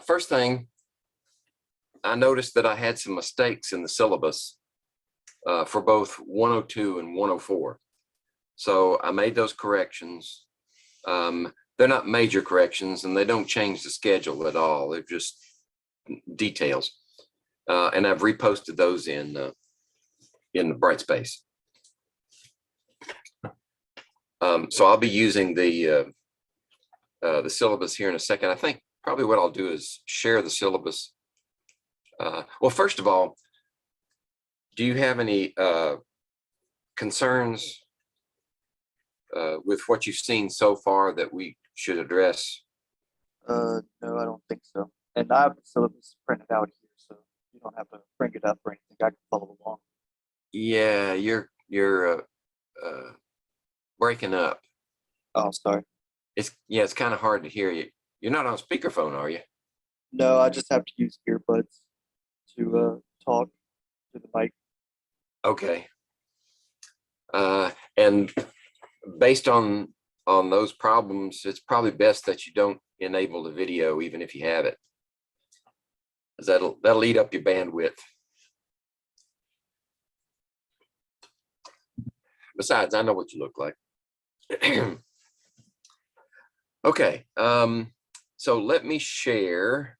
First thing, I noticed that I had some mistakes in the syllabus for both 102 and 104. So I made those corrections. They're not major corrections and they don't change the schedule at all. They're just details. And I've reposted those in the Brightspace. So I'll be using the syllabus here in a second. I think probably what I'll do is share the syllabus. Well, first of all, do you have any concerns with what you've seen so far that we should address? No, I don't think so. And I have the syllabus printed out here, so you don't have to bring it up or anything. I can follow along. Yeah, you're breaking up. Oh, sorry. It's kind of hard to hear you. You're not on speakerphone, are you? No, I just have to use earbuds to talk to the mic. Okay. And based on those problems, it's probably best that you don't enable the video, even if you have it, because that'll eat up your bandwidth. Besides, I know what you look like. Okay, so let me share.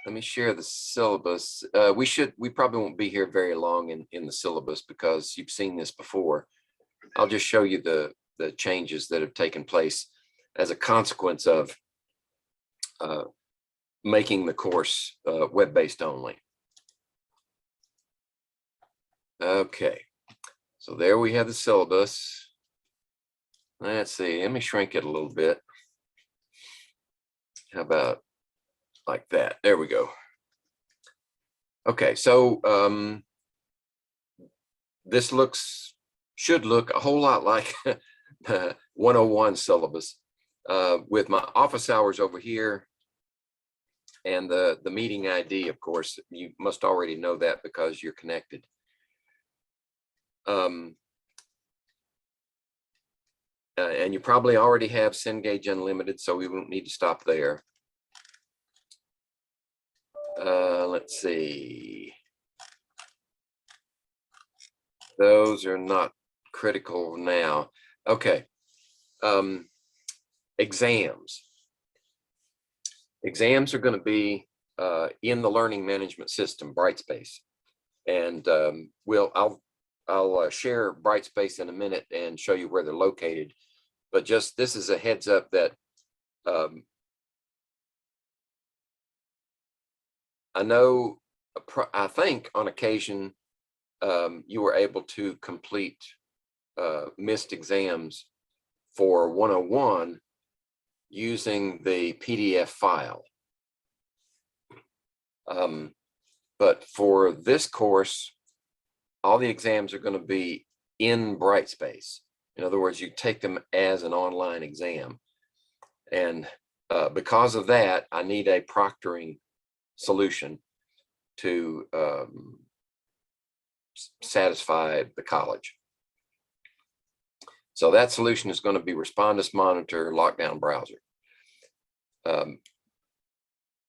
Let me share the syllabus. We probably won't be here very long in the syllabus because you've seen this before. I'll just show you the changes that have taken place as a consequence of making the course web-based only. Okay, so there we have the syllabus. Let's see, let me shrink it a little bit. How about like that? There we go. Okay, so this should look a whole lot like the 101 syllabus with my office hours over here and the meeting ID. Of course, you must already know that because you're connected. And you probably already have Cengage Unlimited, so we won't need to stop there. Let's see. Those are not critical now. Okay. Exams. Exams are going to be in the learning management system, Brightspace. And I'll share Brightspace in a minute and show you where they're located. But just this is a heads up that I think on occasion you were able to complete missed exams for 101 using the PDF file. But for this course, all the exams are going to be in Brightspace. In other words, you take them as an online exam. And because of that, I need a proctoring solution to satisfy the college. So that solution is going to be Respondus Monitor Lockdown Browser.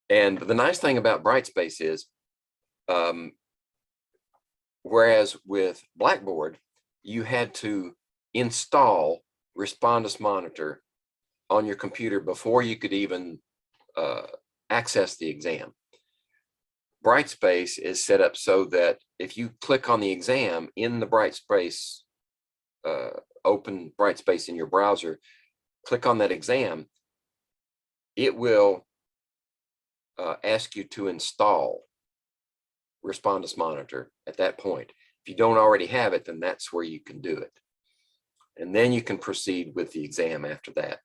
And the nice thing about Brightspace is, whereas with Blackboard, you had to install Respondus Monitor on your computer before you could even access the exam. Brightspace is set up so that if you click on the exam in the Brightspace, open Brightspace in your browser, click on that exam, it will ask you to install Respondus Monitor at that point. If you don't already have it, then that's where you can do it. And then you can proceed with the exam after that.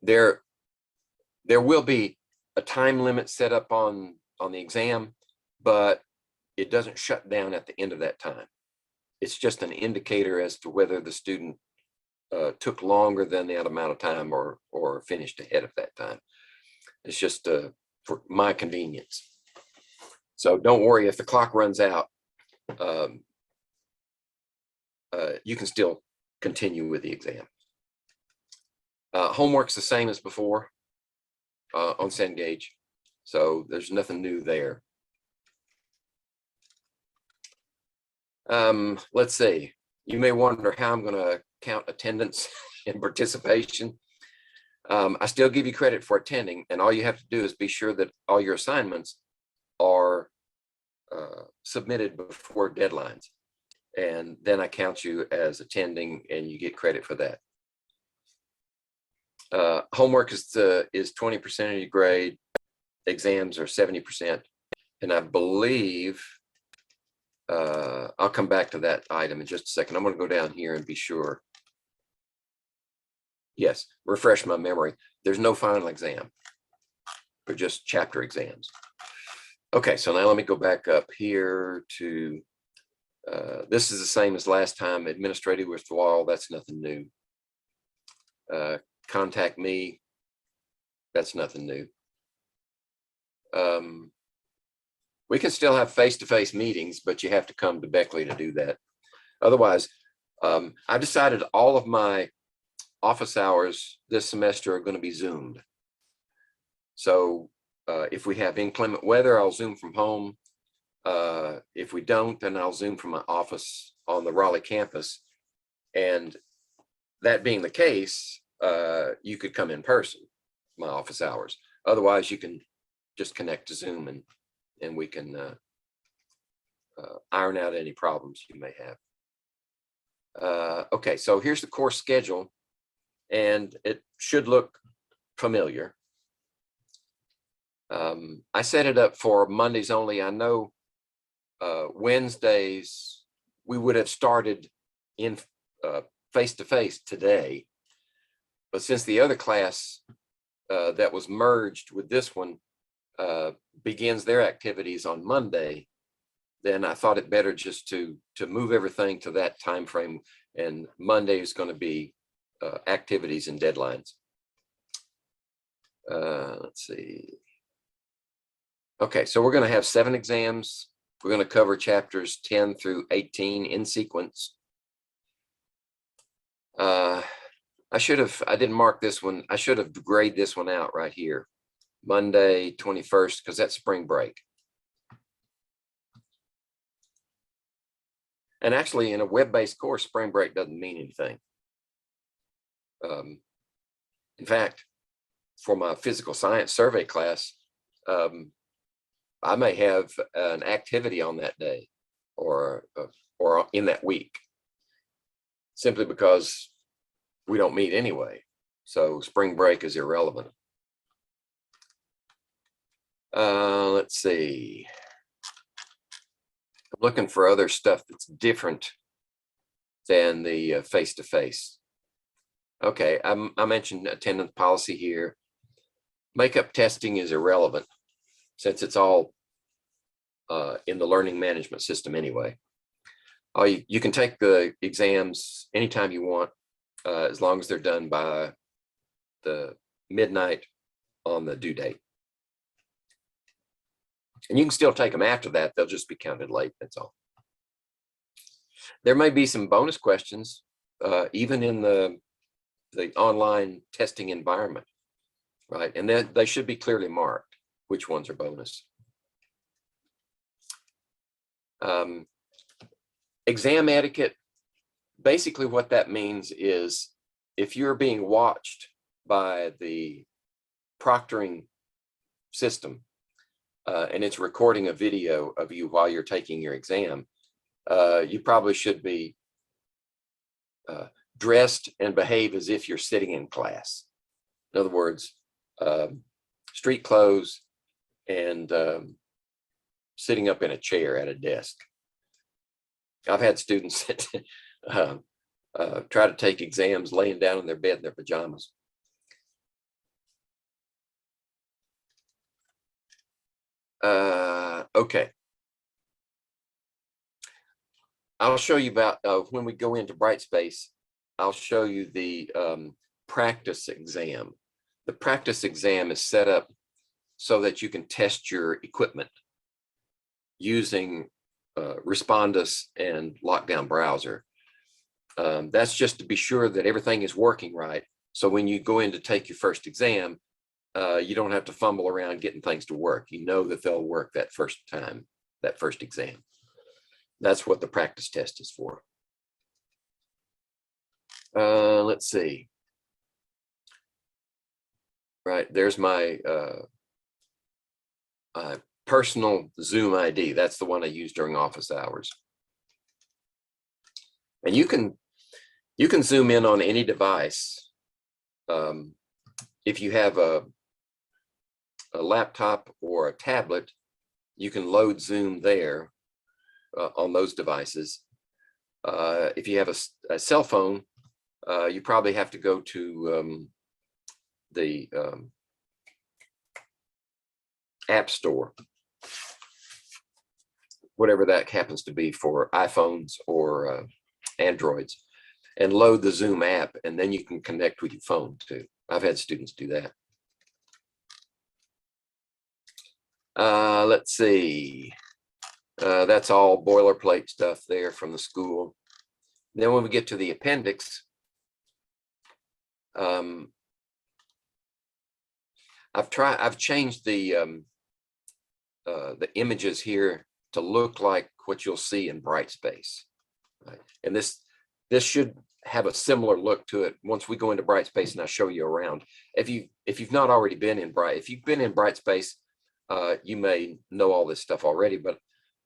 There will be a time limit set up on the exam, but it doesn't shut down at the end of that time. It's just an indicator as to whether the student took longer than that amount of time or finished ahead of that time. It's just for my convenience. So don't worry if the clock runs out. You can still continue with the exam. Homework's the same as before on Cengage, so there's nothing new there. Let's see. You may wonder how I'm going to count attendance and participation. I still give you credit for attending, and all you have to do is be sure that all your assignments are submitted before deadlines, and then I count you as attending, and you get credit for that. Homework is 20% of your grade. Exams are 70%, and I believe I'll come back to that item in just a second. I'm going to go down here and be sure. Yes, refresh my memory. There's no final exam. They're just chapter exams. Okay, so now let me go back up here to, this is the same as last time. Administrative withdrawal, that's nothing new. Contact me, that's nothing new. We can still have face-to-face meetings, but you have to come to Beckley to do that. Otherwise, I decided all of my office hours this semester are going to be Zoomed. So if we have inclement weather, I'll Zoom from home. If we don't, then I'll Zoom from my office on the Raleigh campus. And that being the case, you could come in person, my office hours. Otherwise, you can just connect to Zoom and we can iron out any problems you may have. Okay, so here's the course schedule, and it should look familiar. I set it up for Mondays only. I know Wednesdays we would have started in face-to-face today, but since the other class that was merged with this one begins their activities on Monday, then I thought it better just to move everything to that time frame, and Monday is going to be activities and deadlines. Let's see. Okay, so we're going to have 7 exams. We're going to cover chapters 10 through 18 in sequence. I didn't mark this one. I should have graded this one out right here. Monday, 21st, because that's spring break. And actually, in a web-based course, spring break doesn't mean anything. In fact, for my physical science survey class, I may have an activity on that day or in that week, simply because we don't meet anyway. So spring break is irrelevant. Let's see. I'm looking for other stuff that's different than the face-to-face. Okay, I mentioned attendance policy here. Makeup testing is irrelevant since it's all in the learning management system anyway. You can take the exams anytime you want, as long as they're done by the midnight on the due date. And you can still take them after that. They'll just be counted late, that's all. There may be some bonus questions, even in the online testing environment, right? And then they should be clearly marked which ones are bonus. Exam etiquette, basically what that means is if you're being watched by the proctoring system and it's recording a video of you while you're taking your exam, you probably should be dressed and behave as if you're sitting in class. In other words, street clothes and sitting up in a chair at a desk. I've had students that try to take exams laying down in their bed in their pajamas. Okay. I'll show you about when we go into Brightspace, I'll show you the practice exam. The practice exam is set up so that you can test your equipment using Respondus and Lockdown Browser. That's just to be sure that everything is working right. So when you go in to take your first exam, you don't have to fumble around getting things to work. You know that they'll work that first time, that first exam. That's what the practice test is for. Let's see. Right, there's my personal Zoom ID. That's the one I use during office hours. And you can zoom in on any device. If you have a laptop or a tablet, you can load Zoom there on those devices. If you have a cell phone, you probably have to go to the App Store, whatever that happens to be for iPhones or Androids, and load the Zoom app, and then you can connect with your phone too. I've had students do that. Let's see. That's all boilerplate stuff there from the school. Then when we get to the appendix, I've changed the images here to look like what you'll see in Brightspace. Right? And this should have a similar look to it once we go into Brightspace and I show you around. If you've not already been in if you've been in Brightspace, you may know all this stuff already, but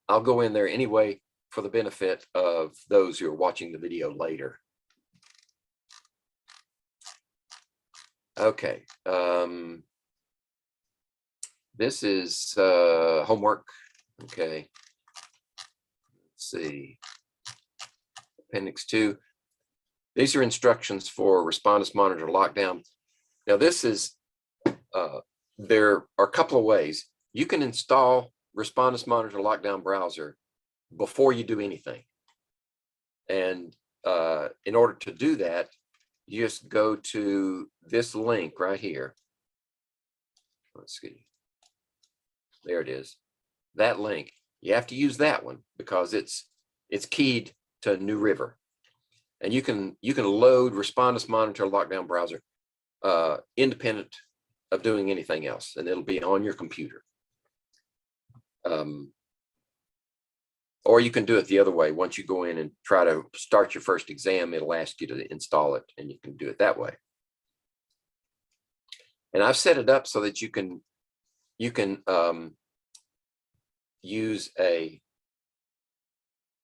I'll go in there anyway for the benefit of those who are watching the video later. Okay. This is homework. Okay. Let's see. Appendix 2. These are instructions for Respondus Monitor Lockdown. Now this is, there are a couple of ways. You can install Respondus Monitor Lockdown Browser before you do anything. And in order to do that, you just go to this link right here. Let's see. There it is. That link. You have to use that one because it's keyed to New River. And you can load Respondus Monitor Lockdown Browser independent of doing anything else, and it'll be on your computer. Or you can do it the other way. Once you go in and try to start your first exam, it'll ask you to install it, and you can do it that way. And I've set it up so that you can use a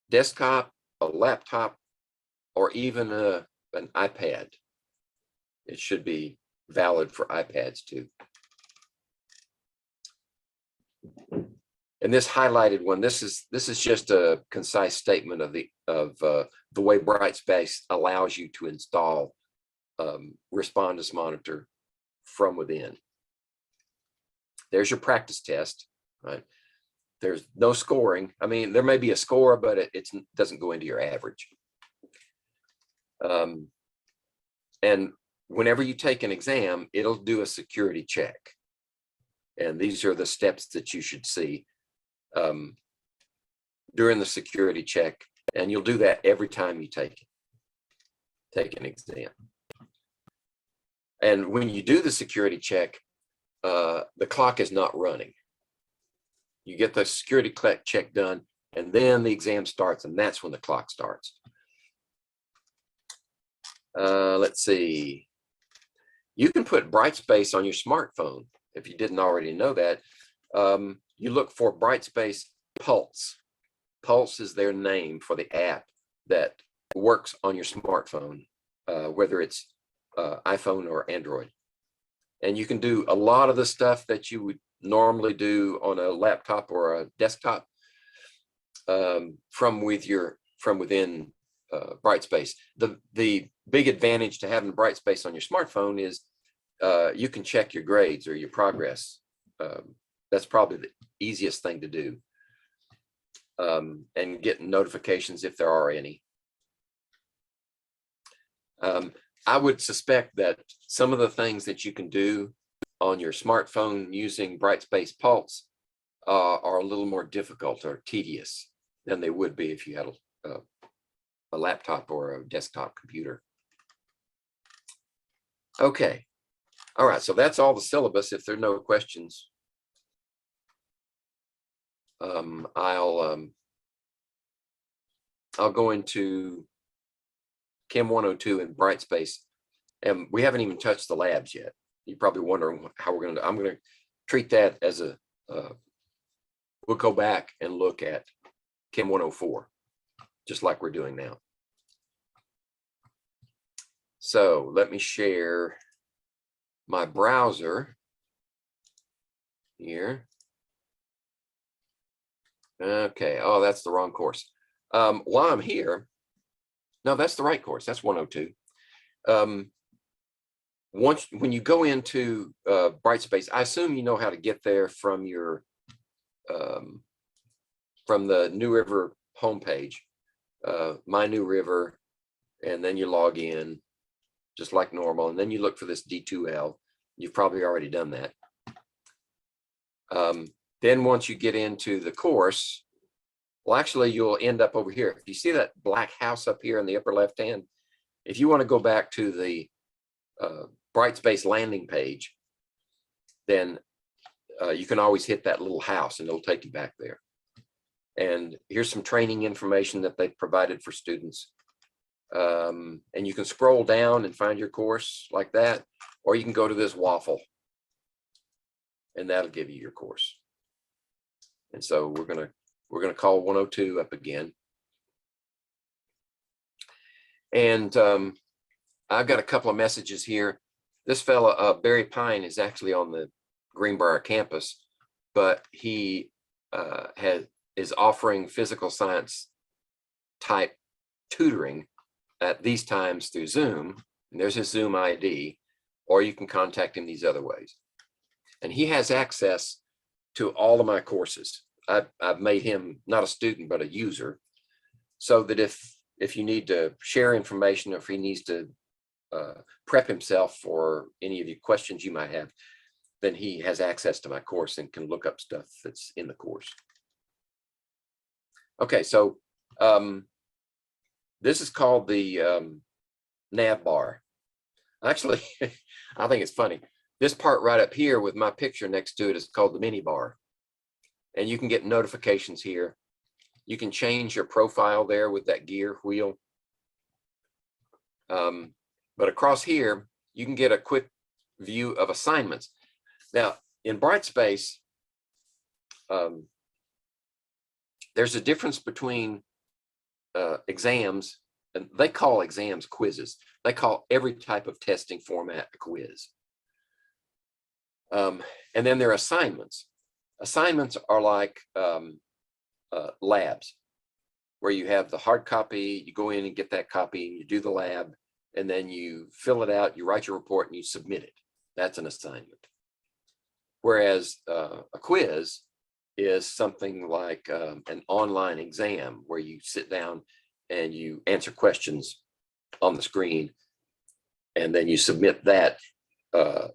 desktop, a laptop, or even an iPad. It should be valid for iPads too. And this highlighted one, this is just a concise statement of the way Brightspace allows you to install Respondus Monitor from within. There's your practice test, right? There's no scoring. I mean, there may be a score, but it doesn't go into your average. And whenever you take an exam, it'll do a security check. And these are the steps that you should see during the security check. And you'll do that every time you take an exam. And when you do the security check, the clock is not running. You get the security check done, and then the exam starts, and that's when the clock starts. Let's see. You can put Brightspace on your smartphone. If you didn't already know that, you look for Brightspace Pulse. Pulse is their name for the app that works on your smartphone, whether it's iPhone or Android. And you can do a lot of the stuff that you would normally do on a laptop or a desktop from within Brightspace. The big advantage to having Brightspace on your smartphone is you can check your grades or your progress. That's probably the easiest thing to do, and get notifications if there are any. I would suspect that some of the things that you can do on your smartphone using Brightspace Pulse are a little more difficult or tedious than they would be if you had a laptop or a desktop computer. Okay. All right. So that's all the syllabus. If there are no questions, I'll go into CHEM102 in Brightspace, and we haven't even touched the labs yet. You're probably wondering how we're going to. I'm going to treat that as a. We'll go back and look at CHEM104, just like we're doing now. So let me share my browser here. Okay. Oh, that's the wrong course. While I'm here, no, that's the right course. That's 102. When you go into Brightspace, I assume you know how to get there from your from the New River homepage, My New River, and then you log in just like normal, and then you look for this D2L. You've probably already done that. Then once you get into the course, well, actually, you'll end up over here. If you see that black house up here in the upper left hand, if you want to go back to the Brightspace landing page, then you can always hit that little house and it'll take you back there. And here's some training information that they've provided for students. And you can scroll down and find your course like that, or you can go to this waffle and that'll give you your course. And so we're gonna call 102 up again. And I've got a couple of messages here. This fella, Barry Pine, is actually on the Greenbrier campus, but he is offering physical science type tutoring at these times through Zoom. And there's his Zoom ID, or you can contact him these other ways. And he has access to all of my courses. I've made him not a student, but a user, so that if you need to share information, or if he needs to prep himself for any of your questions you might have, then he has access to my course and can look up stuff that's in the course. Okay, so this is called the nav bar. Actually, I think it's funny. This part right up here with my picture next to it is called the mini bar. And you can get notifications here. You can change your profile there with that gear wheel. But across here, you can get a quick view of assignments. Now, in Brightspace, there's a difference between exams, and they call exams quizzes. They call every type of testing format a quiz. And then there are assignments. Assignments are like labs, where you have the hard copy, you go in and get that copy, you do the lab, and then you fill it out, you write your report, and you submit it. That's an assignment. Whereas a quiz is something like an online exam, where you sit down and you answer questions on the screen, and then you submit that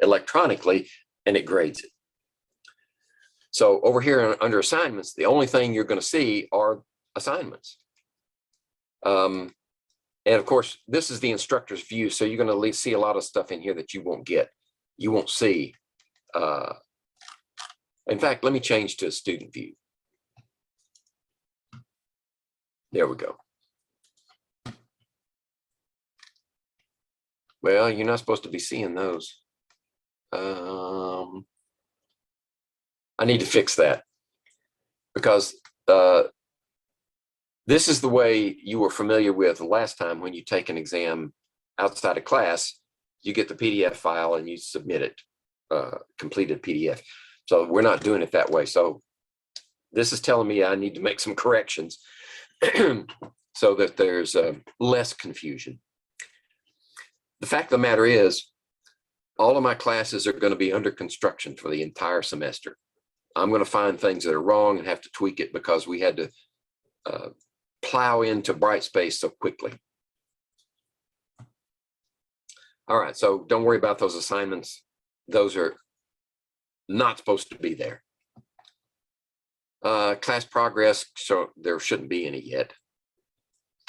electronically, and it grades it. So over here under assignments, the only thing you're going to see are assignments. And of course, this is the instructor's view, so you're going to see a lot of stuff in here that you won't get. You won't see. In fact, let me change to a student view. There we go. Well, you're not supposed to be seeing those. I need to fix that, because this is the way you were familiar with last time when you take an exam outside of class. You get the PDF file and you submit it, completed PDF. So we're not doing it that way. So this is telling me I need to make some corrections so that there's less confusion. The fact of the matter is, all of my classes are going to be under construction for the entire semester. I'm going to find things that are wrong and have to tweak it, because we had to plow into Brightspace so quickly. All right, so don't worry about those assignments. Those are not supposed to be there. Class progress, so there shouldn't be any yet.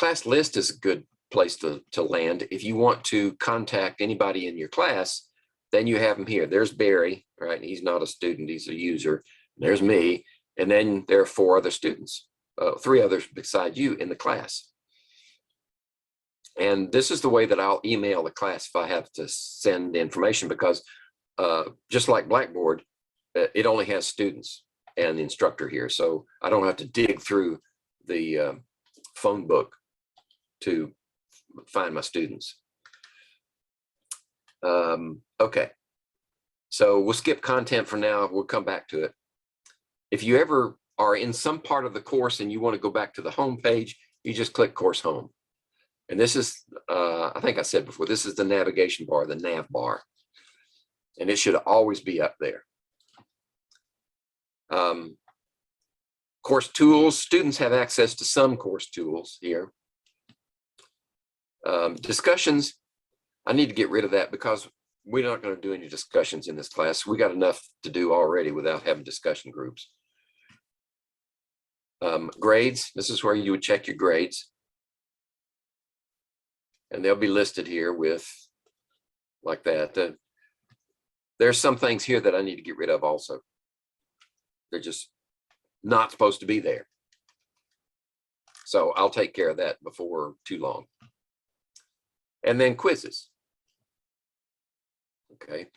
class list is a good place to land. If you want to contact anybody in your class, then you have them here. There's Barry, right? He's not a student, he's a user. There's me. And then there are 4 other students, 3 others beside you in the class. And this is the way that I'll email the class if I have to send information, because just like Blackboard, it only has students and the instructor here. So I don't have to dig through the phone book to find my students. Okay, so we'll skip content for now. We'll come back to it. If you ever are in some part of the course and you want to go back to the home page, you just click Course Home. And this is, I think I said before, this is the navigation bar, the nav bar. And it should always be up there. Course tools, students have access to some course tools here. Discussions, I need to get rid of that because we're not going to do any discussions in this class. We got enough to do already without having discussion groups. Grades, this is where you would check your grades. And they'll be listed here with like that. There's some things here that I need to get rid of also. They're just not supposed to be there. So I'll take care of that before too long. And then quizzes. Okay,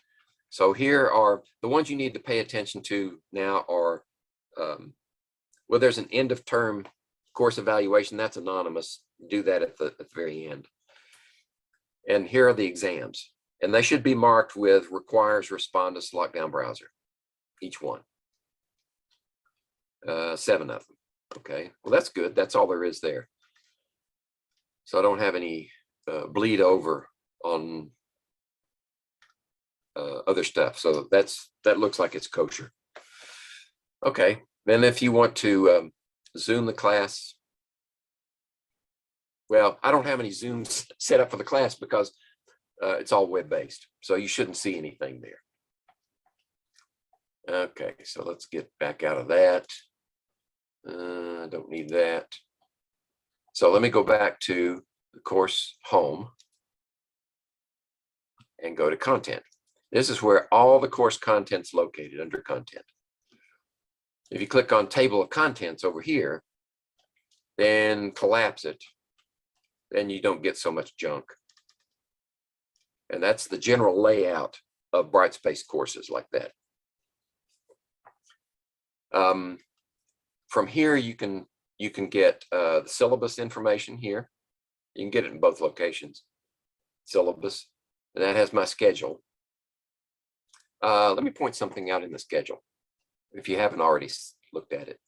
so here are the ones you need to pay attention to now are, well, there's an end of term course evaluation. That's anonymous. Do that at the very end. And here are the exams. And they should be marked with requires respondus lockdown browser, each one. 7 of them. Okay, well, that's good. That's all there is there. So I don't have any bleed over on other stuff. So that looks like it's kosher. Okay, then if you want to Zoom the class, well, I don't have any Zooms set up for the class because it's all web-based. So you shouldn't see anything there. Okay, so let's get back out of that. I don't need that. So let me go back to the course home and go to content. This is where all the course content's located under content. If you click on table of contents over here, then collapse it, then you don't get so much junk. And that's the general layout of Brightspace courses like that. From here, you can get the syllabus information here. You can get it in both locations. Syllabus, and that has my schedule. Let me point something out in the schedule, if you haven't already looked at it.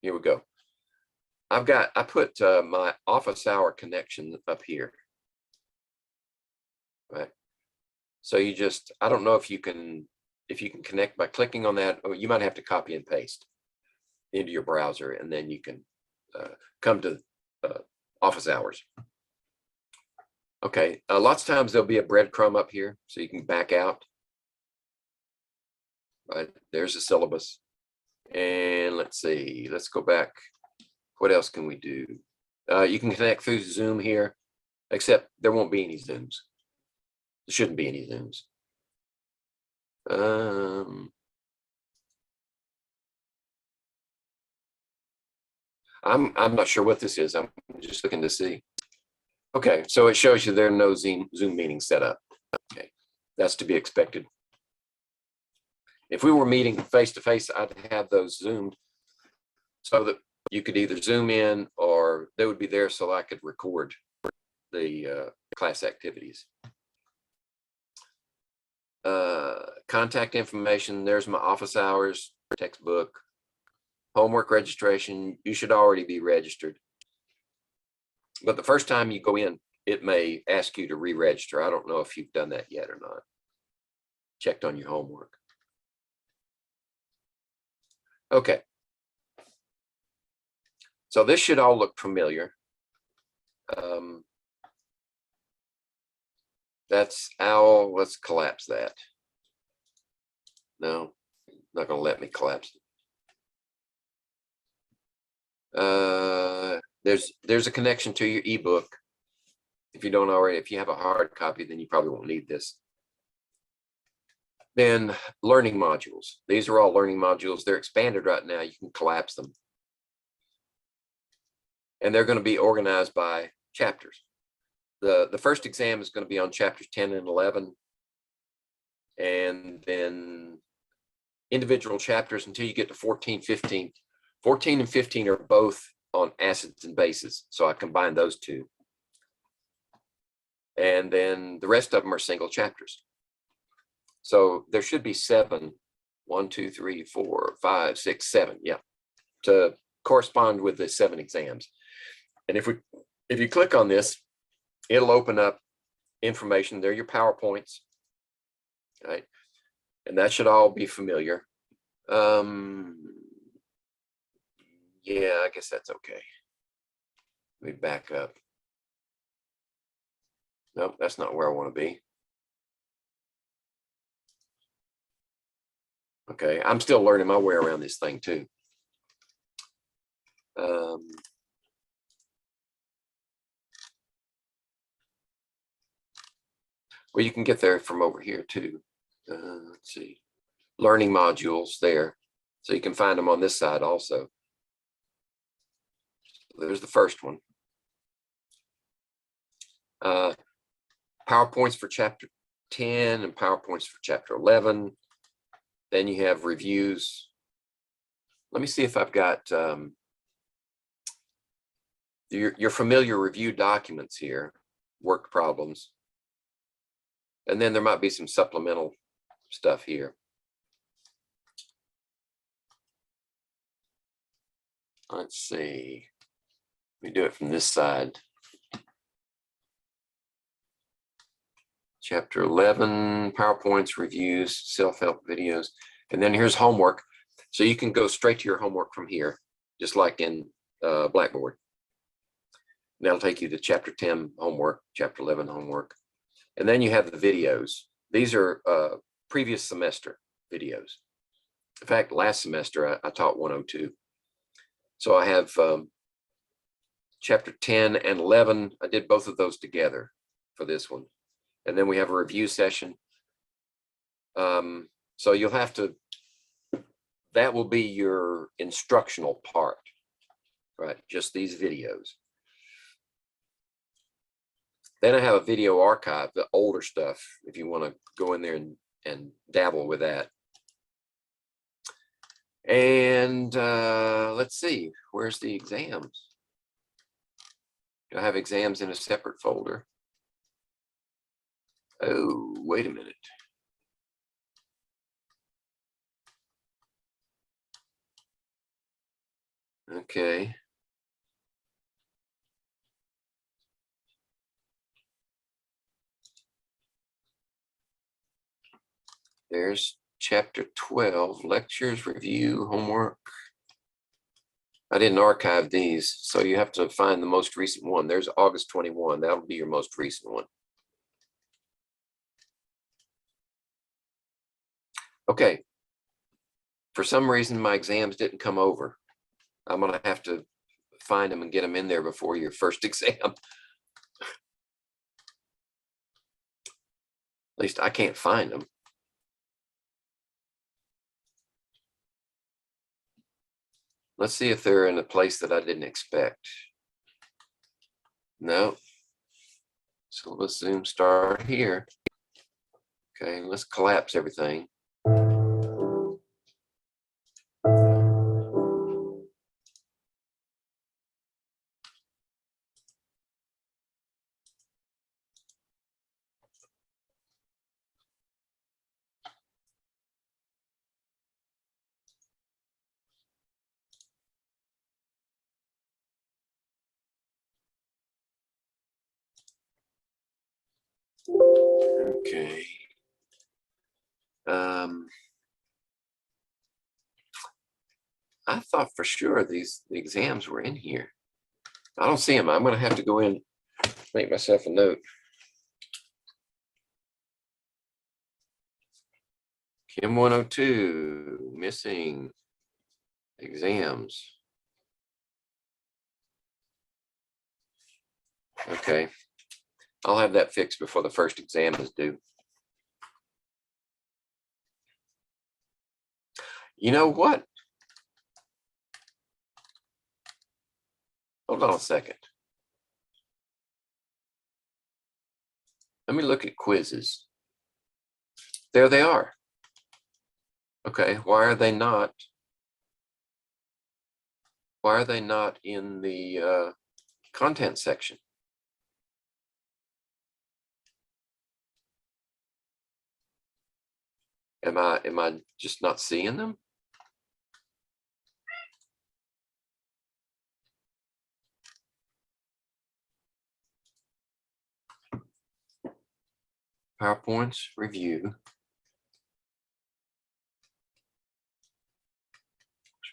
Here we go. I put my office hour connection up here. Right. So you just, I don't know if you can connect by clicking on that, or you might have to copy and paste into your browser, and then you can come to office hours. Okay, lots of times there'll be a breadcrumb up here, so you can back out. Right, there's the syllabus. And let's see, let's go back. What else can we do? You can connect through Zoom here, except there won't be any Zooms. There shouldn't be any Zooms. I'm not sure what this is. I'm just looking to see. Okay, so it shows you there are no Zoom meetings set up. Okay, that's to be expected. If we were meeting face to face, I'd have those zoomed so that you could either zoom in or they would be there so I could record the class activities. Contact information, there's my office hours, textbook, homework registration. You should already be registered. But the first time you go in, it may ask you to re-register. I don't know if you've done that yet or not. Checked on your homework. Okay. So this should all look familiar. That's OWL. Let's collapse that. No, not going to let me collapse it. There's a connection to your ebook. If you don't already, if you have a hard copy, then you probably won't need this. Then learning modules. These are all learning modules. They're expanded right now. You can collapse them. And they're going to be organized by chapters. The first exam is going to be on chapters 10 and 11. And then individual chapters until you get to 14, 15. 14 and 15 are both on acids and bases. So I combined those two. And then the rest of them are single chapters. So there should be 7, 1, 2, 3, 4, 5, 6, 7. Yeah, to correspond with the 7 exams. And if you click on this, it'll open up information. They're your PowerPoints, right? And that should all be familiar. Yeah, I guess that's okay. Let me back up. Nope, that's not where I want to be. Okay, I'm still learning my way around this thing too. Well, you can get there from over here too. Let's see, learning modules there. So you can find them on this side also. There's the first one. PowerPoints for chapter 10 and PowerPoints for chapter 11. Then you have reviews. Let me see if I've got your familiar review documents here, work problems. And then there might be some supplemental stuff here. Let's see. We do it from this side. Chapter 11, PowerPoints, reviews, self-help videos. And then here's homework. So you can go straight to your homework from here, just like in Blackboard. And that'll take you to chapter 10 homework, chapter 11 homework. And then you have the videos. These are previous semester videos. In fact, last semester I taught 102. So I have chapter 10 and 11. I did both of those together for this one. And then we have a review session. So you'll have to, that will be your instructional part, right? Just these videos. Then I have a video archive, the older stuff, if you want to go in there and dabble with that. And let's see, where's the exams? Do I have exams in a separate folder? Oh, wait a minute. Okay. There's chapter 12, lectures, review, homework. I didn't archive these, so you have to find the most recent one. There's August 21. That'll be your most recent one. Okay. For some reason, my exams didn't come over. I'm going to have to find them and get them in there before your first exam. At least I can't find them. Let's see if they're in a place that I didn't expect. No. So let's zoom start here. Okay, let's collapse everything. Okay. I thought for sure the exams were in here. I don't see them. I'm going to have to go in, make myself a note. CHEM102, missing exams. Okay, I'll have that fixed before the first exam is due. You know what? Hold on a second. Let me look at quizzes. There they are. Okay, why are they not in the content section? Am I just not seeing them? PowerPoints, review.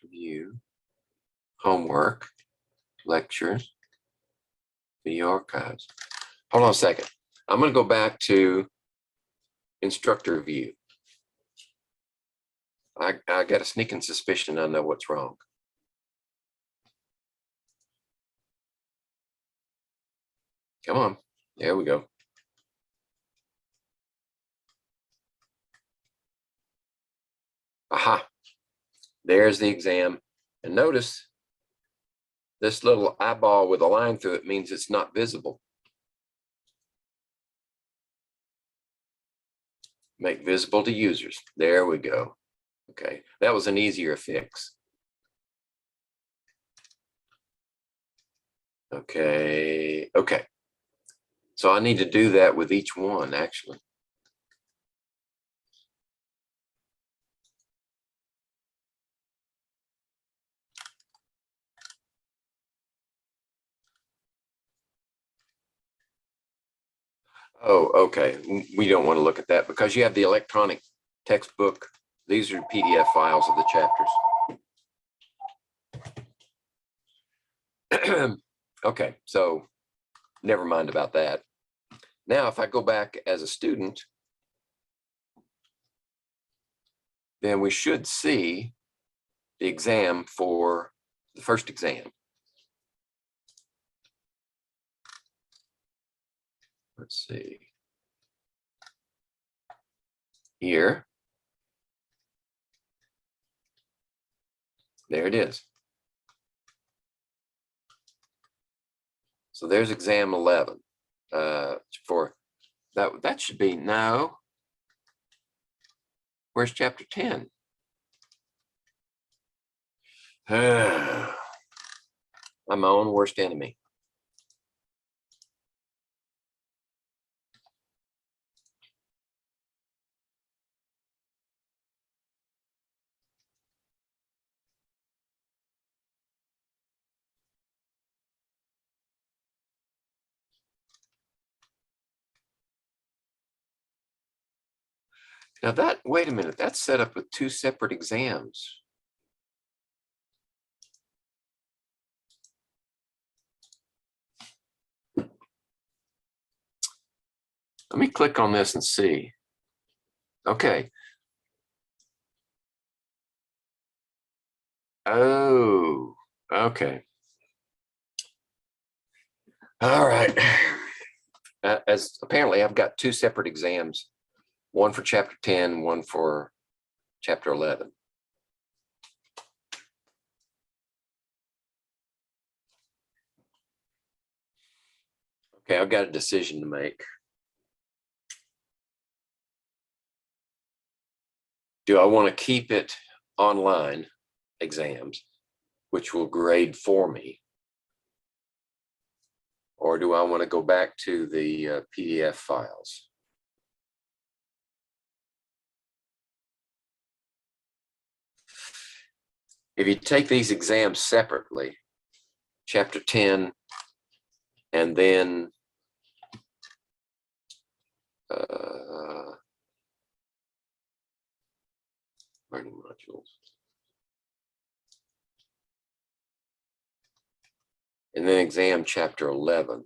Review. Homework. Lectures. Video archives. Hold on a second. I'm going to go back to instructor view. I got a sneaking suspicion I know what's wrong. Come on. There we go. Aha. There's the exam. And notice this little eyeball with a line through it means it's not visible. Make visible to users. There we go. Okay, that was an easier fix. Okay, okay. So I need to do that with each one, actually. Oh, okay. We don't want to look at that because you have the electronic textbook. These are PDF files of the chapters. Okay, so never mind about that. Now, if I go back as a student, then we should see the exam for the first exam. Let's see. Here. There it is. So there's exam 11. For that should be no. Where's chapter 10? I'm my own worst enemy. Now that, wait a minute, that's set up with two separate exams. Let me click on this and see. Okay. Oh, okay. All right. As apparently I've got two separate exams, one for chapter 10, one for chapter 11. Okay, I've got a decision to make. Do I want to keep it online exams, which will grade for me? Or do I want to go back to the PDF files? If you take these exams separately, chapter 10, and then learning modules, and then exam chapter 11,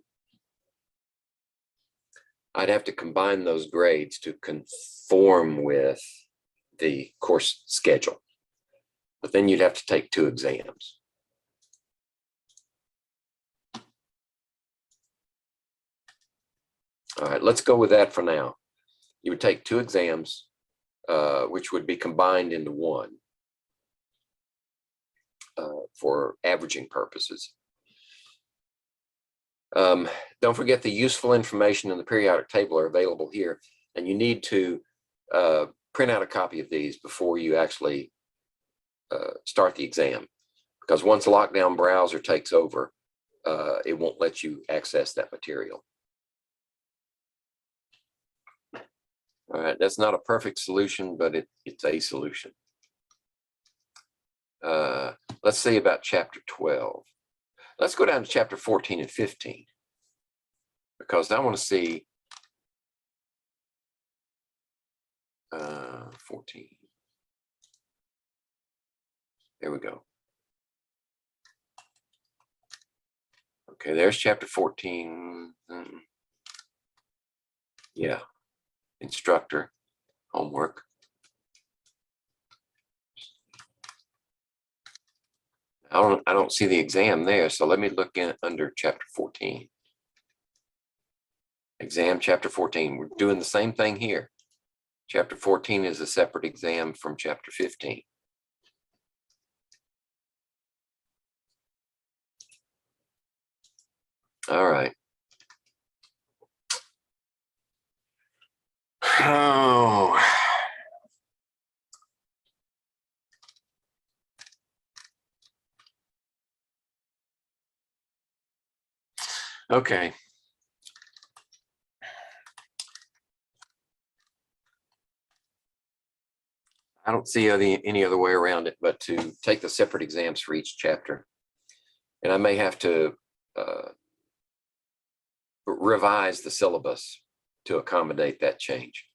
I'd have to combine those grades to conform with the course schedule. But then you'd have to take two exams. All right, let's go with that for now. You would take 2 exams, which would be combined into one for averaging purposes. Don't forget the useful information in the periodic table are available here, and you need to print out a copy of these before you actually start the exam, because once a lockdown browser takes over, it won't let you access that material. All right, that's not a perfect solution, but it's a solution. Let's see about chapter 12. Let's go down to chapter 14 and 15, because I want to see 14. There we go. Okay, there's chapter 14. Yeah, instructor, homework. I don't see the exam there, so let me look in under chapter 14. Exam chapter 14. We're doing the same thing here. Chapter 14 is a separate exam from chapter 15. All right. Oh. Okay. I don't see any other way around it but to take the separate exams for each chapter. And I may have to revise the syllabus to accommodate that change.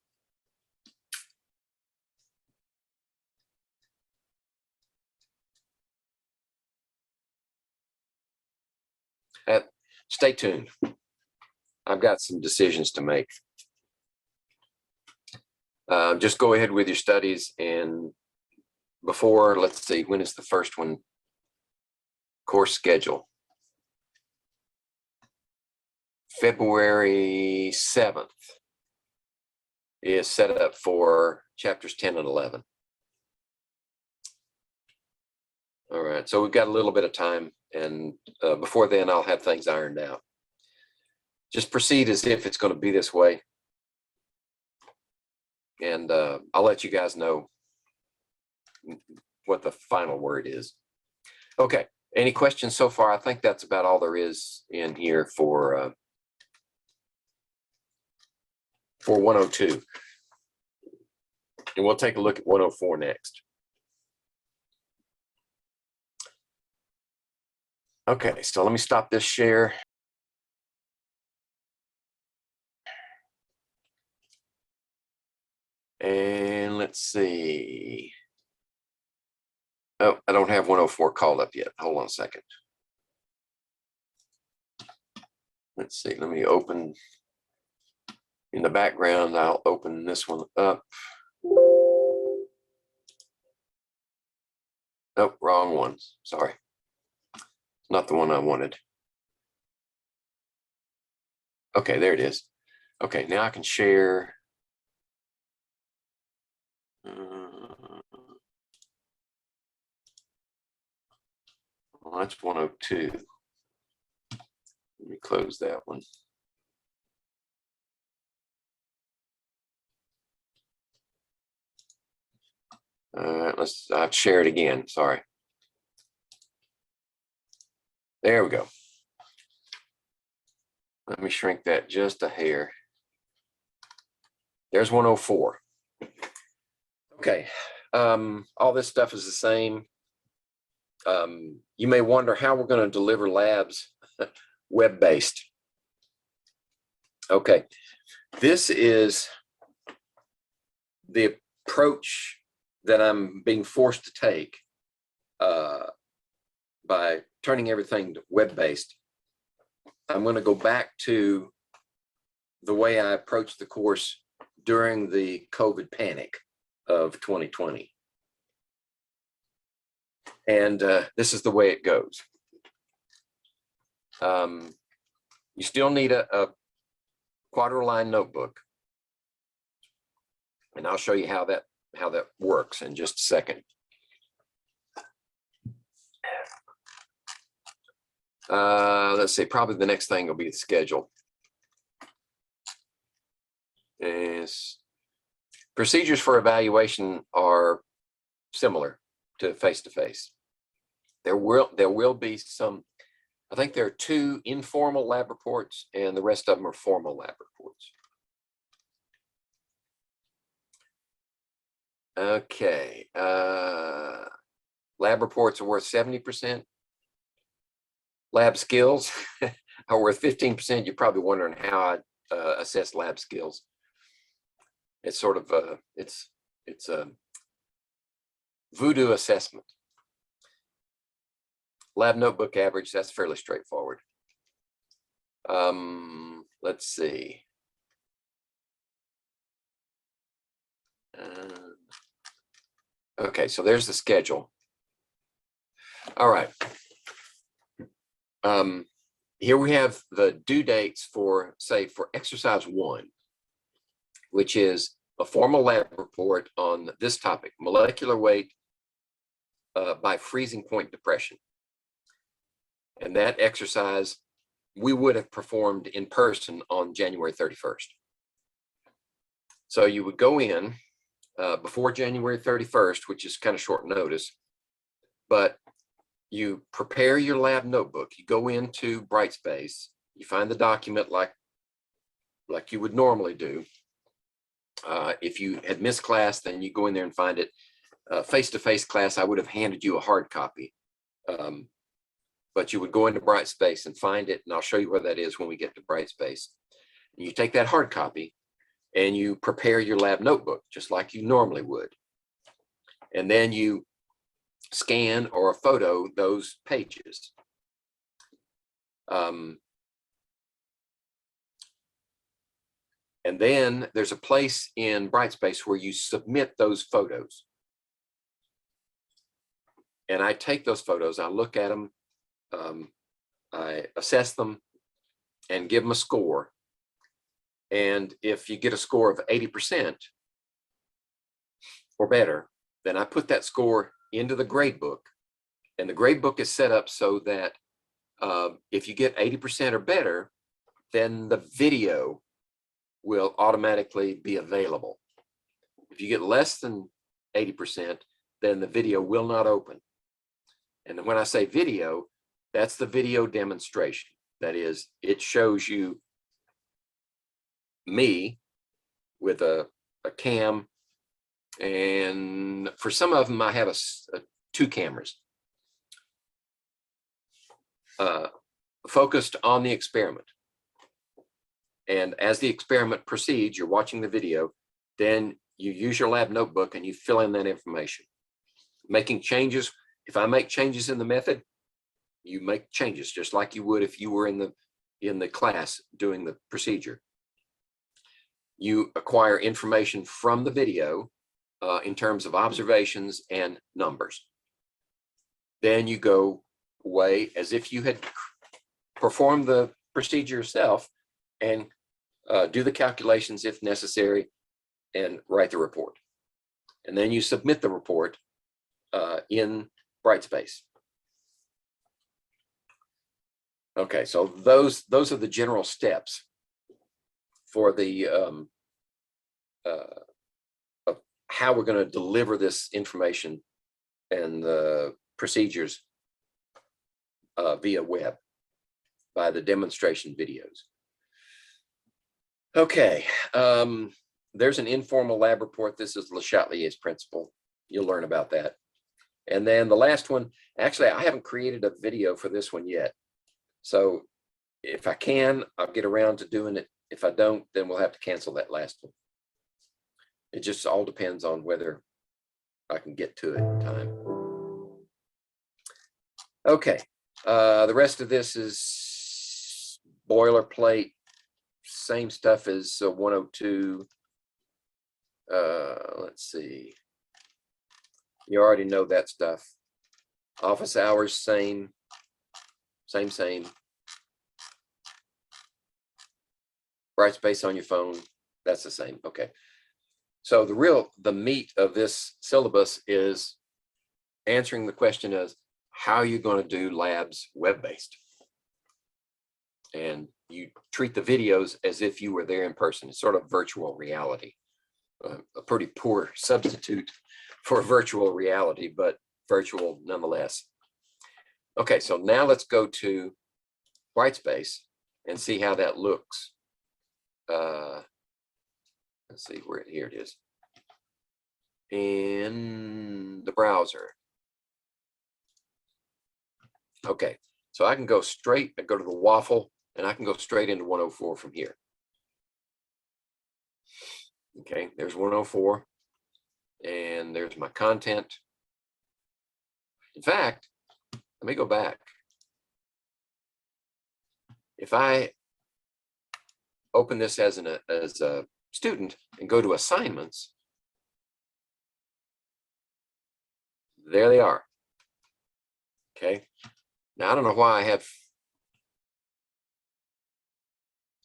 Stay tuned. I've got some decisions to make. Just go ahead with your studies, and before, let's see, when is the first one? Course schedule. February 7th is set up for chapters 10 and 11. All right, so we've got a little bit of time, and before then I'll have things ironed out. Just proceed as if it's going to be this way, and I'll let you guys know what the final word is. Okay, any questions so far? I think that's about all there is in here for 102. And we'll take a look at 104 next. Okay, so let me stop this share. And let's see. Oh, I don't have 104 called up yet. Hold on a second. Let's see, let me open. In the background, I'll open this one up. Nope, wrong one. Sorry. Not the one I wanted. Okay, there it is. Okay, now I can share. Well, that's 102. Let me close that one. I'll share it again. Sorry. There we go. Let me shrink that just a hair. There's 104. Okay. All this stuff is the same. You may wonder how we're going to deliver labs web-based. Okay. This is the approach that I'm being forced to take by turning everything to web-based. I'm going to go back to the way I approached the course during the COVID panic of 2020. And this is the way it goes. You still need quadriline notebook. And I'll show you how that works in just a second. Let's see, probably the next thing will be the schedule. Is procedures for evaluation are similar to face-to-face. There will be some, I think there are 2 informal lab reports and the rest of them are formal lab reports. Okay, lab reports are worth 70%. Lab skills are worth 15%. You're probably wondering how I assess lab skills. It's sort of it's a voodoo assessment. Lab notebook average, that's fairly straightforward. Let's see. Okay, so there's the schedule. All right. Here we have the due dates for, say, for exercise 1, which is a formal lab report on this topic, molecular weight by freezing point depression. And that exercise we would have performed in person on January 31st. So you would go in before January 31st, which is kind of short notice, but you prepare your lab notebook. You go into Brightspace, you find the document like you would normally do. If you had missed class, then you go in there and find it. Face-to-face class, I would have handed you a hard copy. But you would go into Brightspace and find it, and I'll show you where that is when we get to Brightspace. And you take that hard copy and you prepare your lab notebook just like you normally would. And then you scan or photo those pages. And then there's a place in Brightspace where you submit those photos. And I take those photos, I look at them, I assess them and give them a score. And if you get a score of 80% or better, then I put that score into the grade book. And the grade book is set up so that if you get 80% or better, then the video will automatically be available. If you get less than 80%, then the video will not open. And when I say video, that's the video demonstration. That is, it shows you me with a cam, and for some of them I have 2 cameras focused on the experiment. And as the experiment proceeds, you're watching the video, then you use your lab notebook and you fill in that information. Making changes, if I make changes in the method, you make changes just like you would if you were in the class doing the procedure. You acquire information from the video in terms of observations and numbers. Then you go away as if you had performed the procedure yourself and do the calculations if necessary and write the report. And then you submit the report in Brightspace. Okay, so those are the general steps for the of how we're going to deliver this information and the procedures via web by the demonstration videos. Okay, there's an informal lab report. This is Le Chatelier's principle. You'll learn about that. And then the last one, actually, I haven't created a video for this one yet. So if I can, I'll get around to doing it. If I don't, then we'll have to cancel that last one. It just all depends on whether I can get to it in time. Okay, the rest of this is boilerplate, same stuff as 102. Let's see. You already know that stuff. Office hours, same. Brightspace on your phone, that's the same. Okay. So the meat of this syllabus is answering the question is, how are you going to do labs web-based? And you treat the videos as if you were there in person. It's sort of virtual reality. A pretty poor substitute for virtual reality, but virtual nonetheless. Okay, so now let's go to Brightspace and see how that looks. Let's see where here it is. In the browser. Okay, so I can go straight, I go to the waffle, and I can go straight into 104 from here. Okay, there's 104, and there's my content. In fact, let me go back. If I open this as a student and go to assignments, there they are. Okay, now I don't know why I have,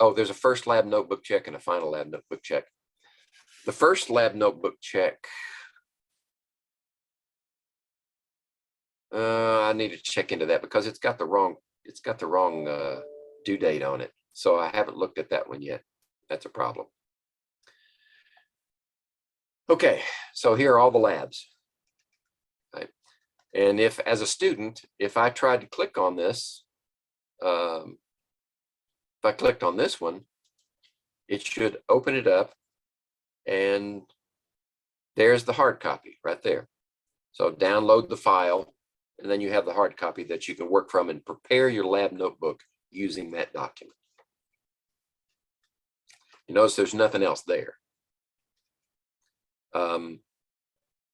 oh, there's a first lab notebook check and a final lab notebook check. The first lab notebook check, I need to check into that because it's got the wrong due date on it. So I haven't looked at that one yet. That's a problem. Okay, so here are all the labs. Right. And if, as a student, if I tried to click on this, if I clicked on this one, it should open it up, and there's the hard copy right there. So download the file, and then you have the hard copy that you can work from and prepare your lab notebook using that document. You notice there's nothing else there.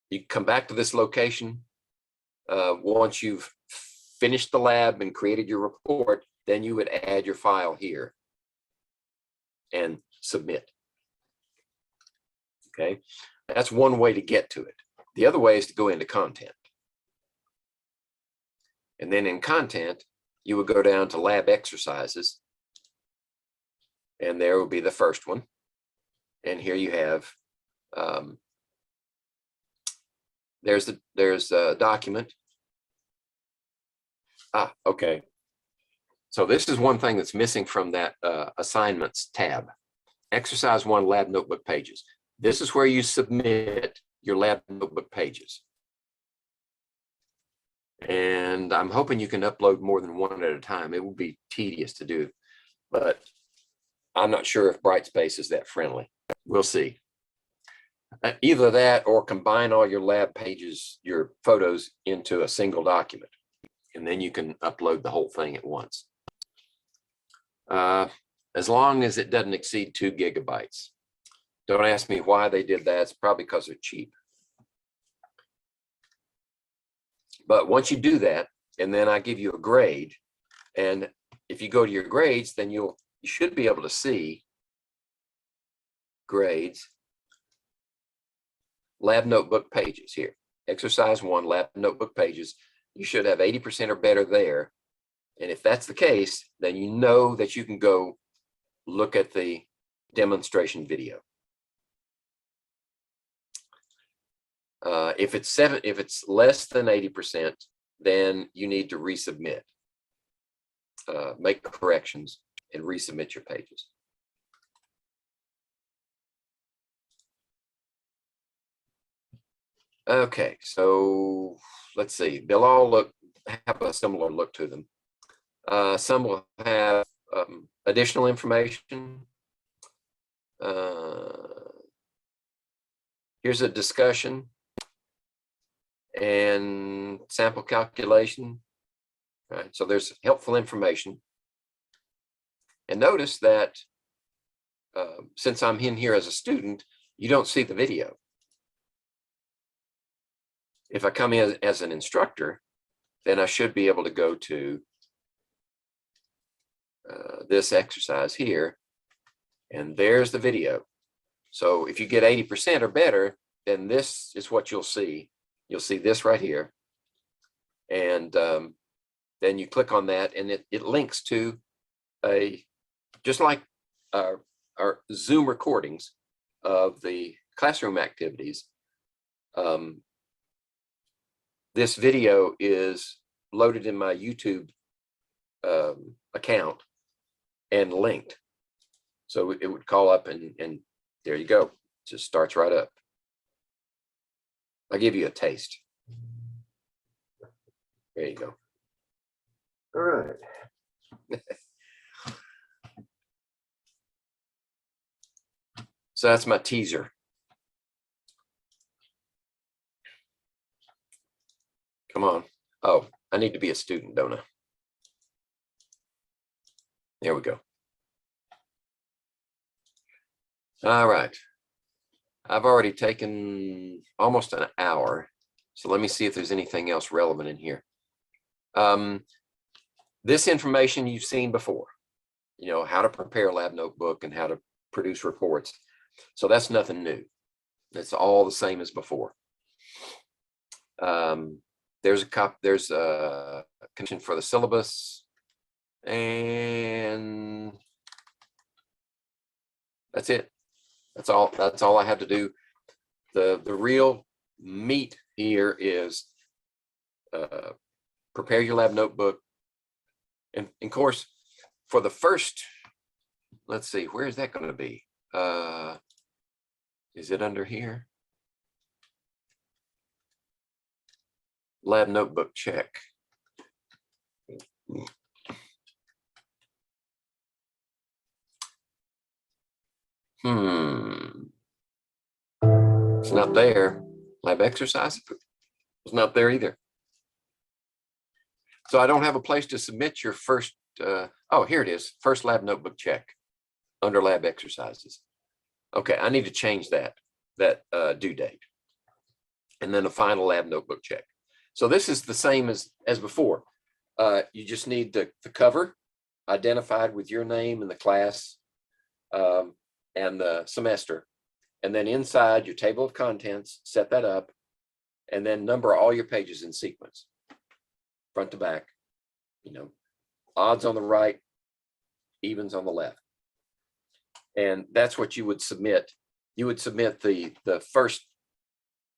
You come back to this location. Once you've finished the lab and created your report, then you would add your file here and submit. Okay, that's one way to get to it. The other way is to go into content. And then in content, you would go down to lab exercises, and there will be the first one. And here you have, there's a document. Okay. So this is one thing that's missing from that assignments tab. Exercise 1 lab notebook pages. This is where you submit your lab notebook pages. And I'm hoping you can upload more than one at a time. It would be tedious to do, but I'm not sure if Brightspace is that friendly. We'll see. Either that or combine all your lab pages, your photos, into a single document, and then you can upload the whole thing at once. As long as it doesn't exceed 2 gigabytes. Don't ask me why they did that. It's probably because they're cheap. But once you do that, and then I give you a grade, and if you go to your grades, then you should be able to see grades, lab notebook pages here. Exercise 1, lab notebook pages. You should have 80% or better there. And if that's the case, then you know that you can go look at the demonstration video. If it's less than 80%, then you need to resubmit, make corrections, and resubmit your pages. Okay, so let's see. They'll all have a similar look to them. Some will have additional information. Here's a discussion and sample calculation. Right, so there's helpful information. And notice that since I'm in here as a student, you don't see the video. If I come in as an instructor, then I should be able to go to this exercise here, and there's the video. So if you get 80% or better, then this is what you'll see. You'll see this right here. And then you click on that, and it links to just like are Zoom recordings of the classroom activities. This video is loaded in my YouTube account and linked. So it would call up and there you go. Just starts right up. I'll give you a taste. There you go. All right. So that's my teaser. Come on. Oh, I need to be a student, don't I? There we go. All right. I've already taken almost an hour. So let me see if there's anything else relevant in here. This information you've seen before, you know, how to prepare a lab notebook and how to produce reports. So that's nothing new. It's all the same as before. There's a condition for the syllabus, and that's it. That's all I have to do. The real meat here is prepare your lab notebook. And of course, for the first, let's see, where is that going to be? Is it under here? Lab notebook check. It's not there. Lab exercise. It's not there either. So I don't have a place to submit your first, oh, here it is. First lab notebook check under lab exercises. Okay, I need to change that due date. And then a final lab notebook check. So this is the same as before. You just need the cover identified with your name and the class and the semester. And then inside your table of contents, set that up, and then number all your pages in sequence, front to back, you know, odds on the right, evens on the left. And that's what you would submit. You would submit the first,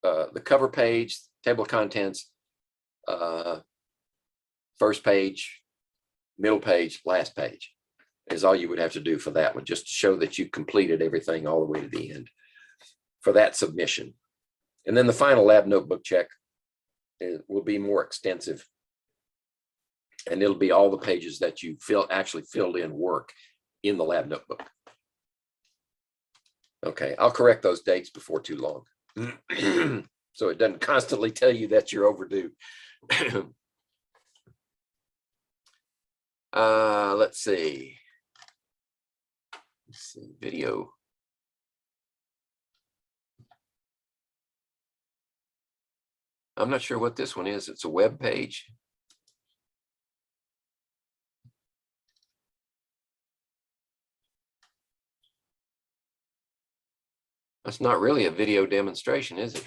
the cover page, table of contents, first page, middle page, last page is all you would have to do for that one, just to show that you completed everything all the way to the end for that submission. And then the final lab notebook check will be more extensive. And it'll be all the pages that you actually filled in work in the lab notebook. Okay, I'll correct those dates before too long. So it doesn't constantly tell you that you're overdue. Let's see. Video. I'm not sure what this one is. It's a web page. That's not really a video demonstration, is it?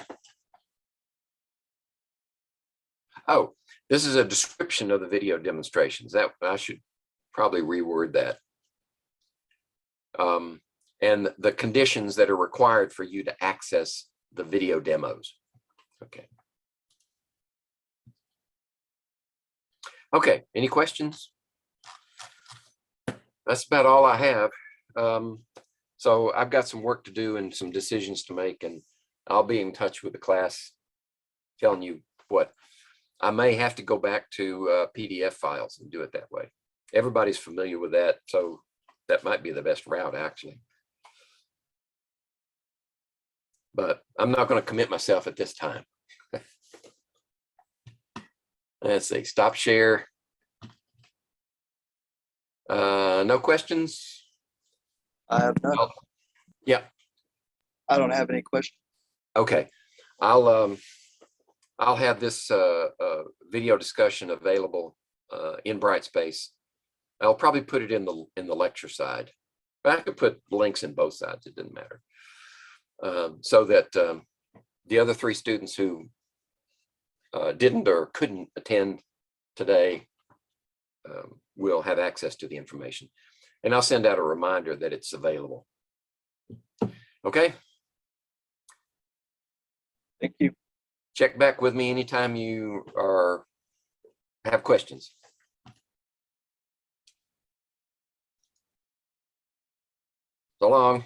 Oh, this is a description of the video demonstrations. That I should probably reword that. And the conditions that are required for you to access the video demos. Okay. Okay, any questions? That's about all I have. So I've got some work to do and some decisions to make, and I'll be in touch with the class telling you what. I may have to go back to PDF files and do it that way. Everybody's familiar with that, so that might be the best route actually. But I'm not going to commit myself at this time. Let's see, stop share. No questions? I have none. Yeah. I don't have any questions. Okay. I'll have this video discussion available in Brightspace. I'll probably put it in the lecture side, but I could put links in both sides. It didn't matter. So that the other 3 students who didn't or couldn't attend today will have access to the information. And I'll send out a reminder that it's available Okay, Thank you. check back with me anytime you have questions. So long.